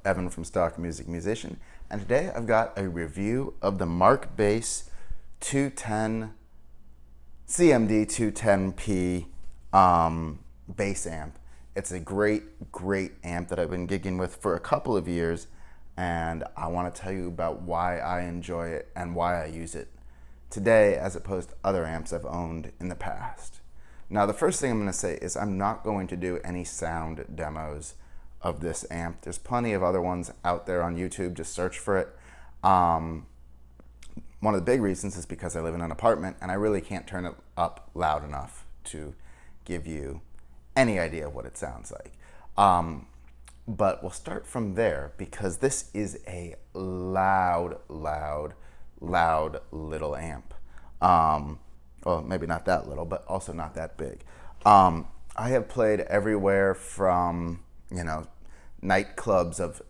Evan from Stock Music Musician, and today I've got a review of the Markbass 210 CMD 102P bass amp. It's a great amp that I've been gigging with for a couple of years, and I want to tell you about why I enjoy it and why I use it today as opposed to other amps I've owned in the past. Now, the first thing I'm going to say is I'm not going to do any sound demos of this amp. There's plenty of other ones out there on YouTube. Just search for it. One of the big reasons is because I live in an apartment and I really can't turn it up loud enough to give you any idea of what it sounds like. But we'll start from there because this is a loud little amp. Well, maybe not that little, but also not that big. I have played everywhere from, nightclubs of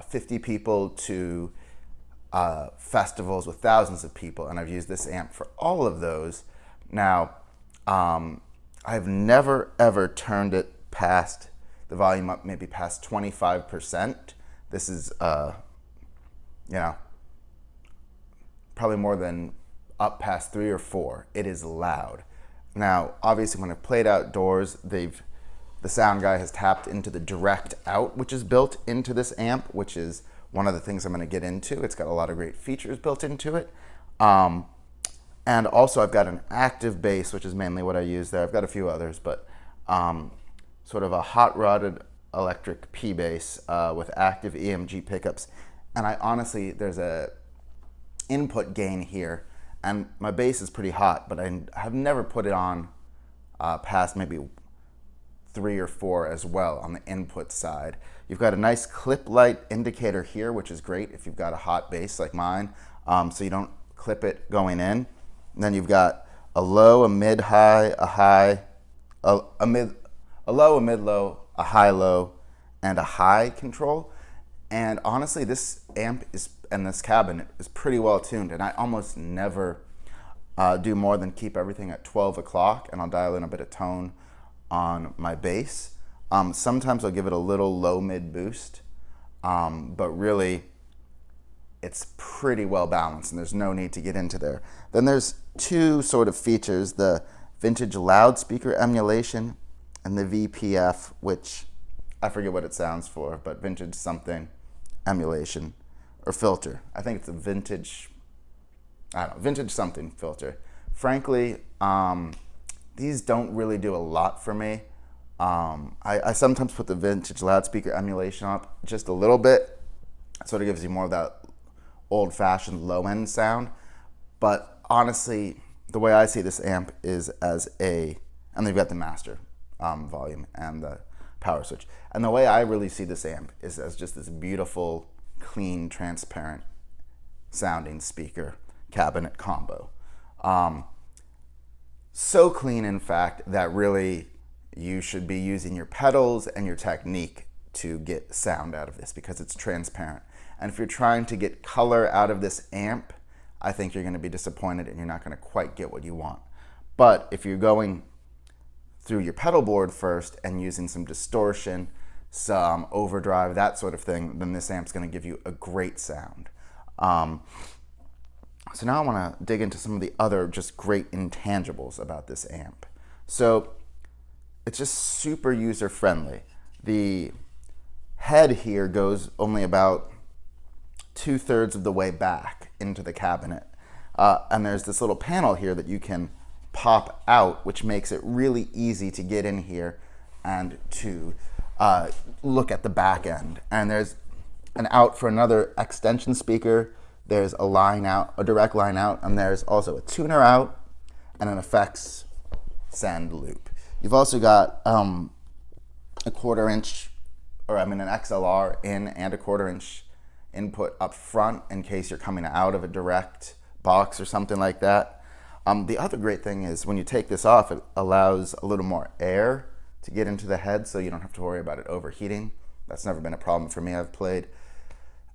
50 people to festivals with thousands of people, and I've used this amp for all of those. Now, I've never ever turned it past the volume up, maybe past 25%. This is, probably more than up past 3 or 4. It is loud. Now, obviously, when I've played outdoors, the sound guy has tapped into the direct out, which is built into this amp, which is one of the things I'm going to get into. It's got a lot of great features built into it. And also, I've got an active bass, which is mainly what I use there. I've got a few others, but sort of a hot-rodded electric P bass with active EMG pickups. And I honestly, there's a input gain here, and my bass is pretty hot, but I have never put it on past maybe 3 or 4 as well on the input side. You've got a nice clip light indicator here, which is great if you've got a hot bass like mine, so you don't clip it going in. And then you've got a low, a mid, high, a high, a low, a mid, low, a high, low, and a high control. And honestly, this amp and this cabinet is pretty well tuned, and I almost never do more than keep everything at 12 o'clock, and I'll dial in a bit of tone on my bass. Sometimes I'll give it a little low mid boost, but really it's pretty well balanced and there's no need to get into there. Then there's 2 sort of features, the vintage loudspeaker emulation and the VPF, which I forget what it sounds for, but vintage something emulation or filter. I think it's a vintage something filter. Frankly, these don't really do a lot for me. I sometimes put the vintage loudspeaker emulation up just a little bit. It sort of gives you more of that old-fashioned low-end sound. But honestly, the way I see this amp is and they've got the master volume and the power switch. And the way I really see this amp is as just this beautiful, clean, transparent sounding speaker cabinet combo. So clean, in fact, that really you should be using your pedals and your technique to get sound out of this because it's transparent. And if you're trying to get color out of this amp, I think you're going to be disappointed and you're not going to quite get what you want. But if you're going through your pedal board first and using some distortion, some overdrive, that sort of thing, then this amp's going to give you a great sound. So now I want to dig into some of the other just great intangibles about this amp. So it's just super user-friendly. The head here goes only about 2/3 of the way back into the cabinet. And there's this little panel here that you can pop out, which makes it really easy to get in here and to look at the back end. And there's an out for another extension speaker. There's a line out, a direct line out, and there's also a tuner out and an effects send loop. You've also got an XLR in and a 1/4 inch input up front in case you're coming out of a direct box or something like that. The other great thing is when you take this off, it allows a little more air to get into the head so you don't have to worry about it overheating. That's never been a problem for me. I've played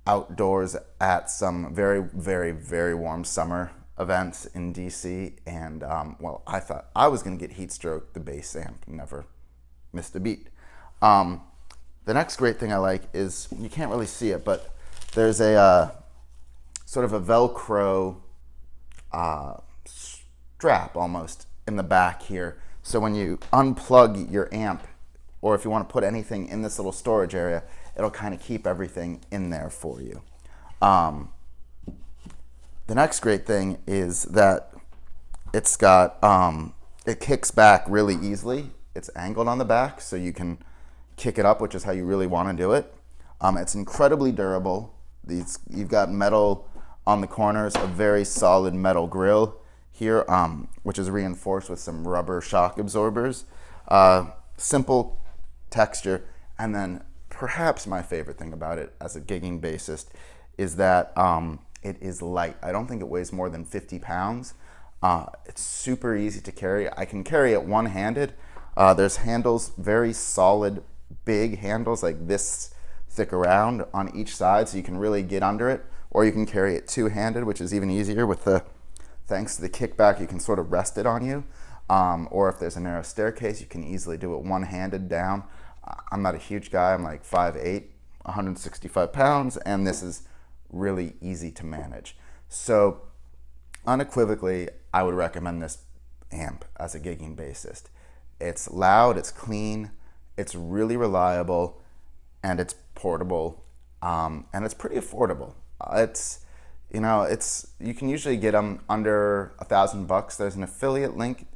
outdoors at some very warm summer events in DC, and I thought I was going to get heat stroke. The bass amp never missed a beat. The The next great thing I like is, you can't really see it, but there's a sort of a Velcro strap almost in the back here. So when you unplug your amp, or if you want to put anything in this little storage area, it'll kind of keep everything in there for you. The next great thing is that it's got, it kicks back really easily. It's angled on the back, so you can kick it up, which is how you really want to do it. It's incredibly durable. You've got metal on the corners, a very solid metal grille here, which is reinforced with some rubber shock absorbers. Simple texture, and then perhaps my favorite thing about it as a gigging bassist is that it is light. I don't think it weighs more than 50 pounds. It's super easy to carry. I can carry it one-handed. There's handles, very solid, big handles like this thick around on each side, so you can really get under it, or you can carry it two-handed, which is even easier with thanks to the kickback, you can sort of rest it on you. Or if there's a narrow staircase, you can easily do it one-handed down. I'm not a huge guy, I'm like 5'8", 165 pounds, and this is really easy to manage. So unequivocally, I would recommend this amp as a gigging bassist. It's loud, it's clean, it's really reliable, and it's portable, and it's pretty affordable. You can usually get them under $1,000. There's an affiliate link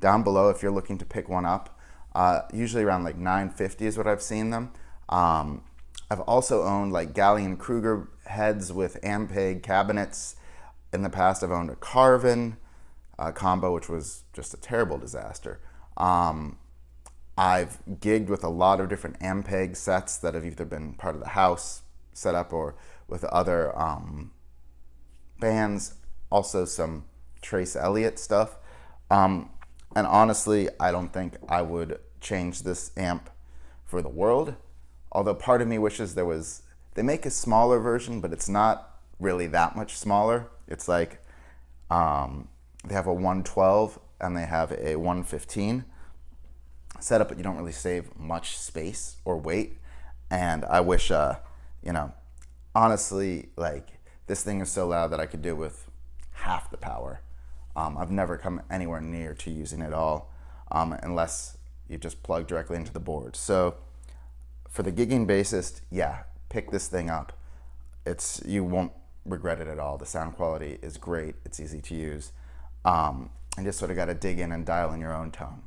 down below if you're looking to pick one up. Usually around like $950 is what I've seen them. I've also owned like Gallion Kruger heads with Ampeg cabinets. In the past, I've owned a Carvin combo, which was just a terrible disaster. I've gigged with a lot of different Ampeg sets that have either been part of the house setup or with other bands, also some Trace Elliott stuff. And honestly, I don't think I would change this amp for the world. Although part of me wishes they make a smaller version, but it's not really that much smaller. It's like, they have a 112 and they have a 115 setup, but you don't really save much space or weight. And I wish, honestly, like, this thing is so loud that I could do with half the power. I've never come anywhere near to using it all, unless you just plug directly into the board. So for the gigging bassist, yeah, pick this thing up. You won't regret it at all. The sound quality is great. It's easy to use. And just sort of got to dig in and dial in your own tone.